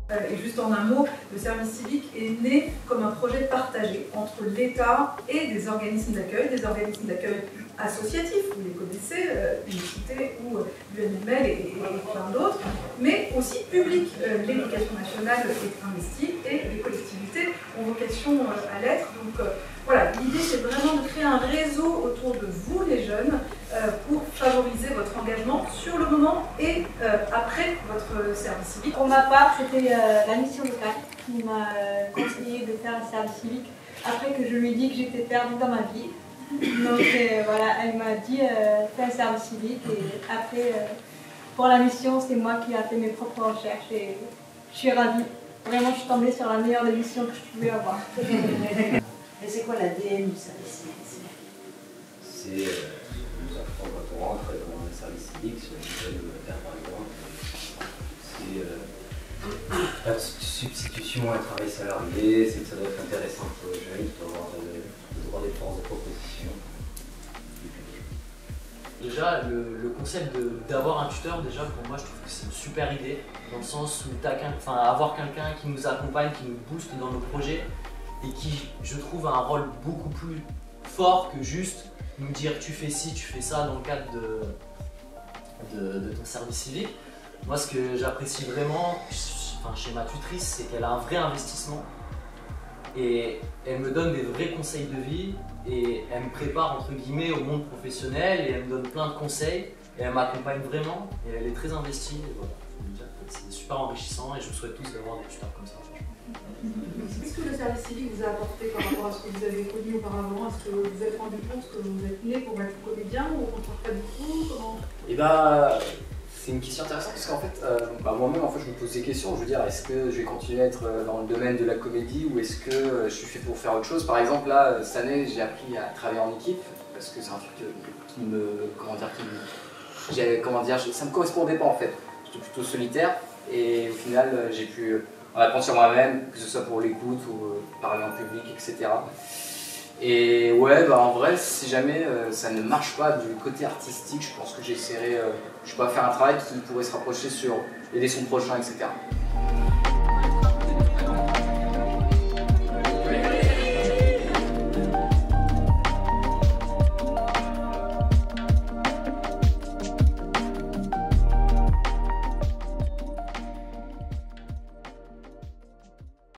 Et juste en un mot, le service civique est né comme un projet partagé entre l'État et des organismes d'accueil associatifs, vous les connaissez, Unicité ou l'UNML et plein d'autres, mais aussi publics. L'éducation nationale est investie et les collectivités ont vocation à l'être. Donc voilà, l'idée c'est vraiment de créer un réseau autour de vous les jeunes pour favoriser votre engagement sur le moment et après votre service civique. Pour ma part, c'était la mission locale qui m'a conseillé de faire un service civique après que je lui ai dit que j'étais perdue dans ma vie. Donc voilà, elle m'a dit fais un service civique et après pour la mission c'est moi qui ai fait mes propres recherches et je suis ravie. Vraiment je suis tombée sur la meilleure des missions que je pouvais avoir. Et c'est quoi l'ADN du service civique? C'est quand on rentre dans un service civique, sur une école volontaire par exemple, c'est pas de substitution à un travail salarié, c'est que ça doit être intéressant pour les jeunes, il faut avoir le droit des forces de proposition. Déjà, le concept d'avoir un tuteur, déjà pour moi je trouve que c'est une super idée, dans le sens où avoir quelqu'un qui nous accompagne, qui nous booste dans nos projets et qui, je trouve, a un rôle beaucoup plus fort que juste nous dire tu fais ci, tu fais ça dans le cadre de ton service civique. Moi ce que j'apprécie vraiment chez ma tutrice, c'est qu'elle a un vrai investissement et elle me donne des vrais conseils de vie et elle me prépare entre guillemets au monde professionnel et elle me donne plein de conseils et elle m'accompagne vraiment et elle est très investie. Et voilà, je veux dire que c'est super enrichissant et je vous souhaite tous d'avoir des tuteurs comme ça. Qu'est-ce que le service civique vous a apporté par rapport à ce que vous avez connu auparavant? Est-ce que vous vous êtes rendu compte que vous êtes né pour être comédien ou au contraire pas du tout? Et bah, c'est une question intéressante parce qu'en fait, moi-même en fait, je me pose des questions. Je veux dire, est-ce que je vais continuer à être dans le domaine de la comédie ou est-ce que je suis fait pour faire autre chose? Par exemple, là, cette année, j'ai appris à travailler en équipe parce que c'est un truc qui me, ça me correspondait pas en fait. J'étais plutôt solitaire et au final, j'ai pu en apprendre sur moi-même, que ce soit pour l'écoute ou parler en public, etc. Et ouais, en vrai, si jamais ça ne marche pas du côté artistique, je pense que j'essaierai, je sais pas, faire un travail qui pourrait se rapprocher sur aider son prochain, etc.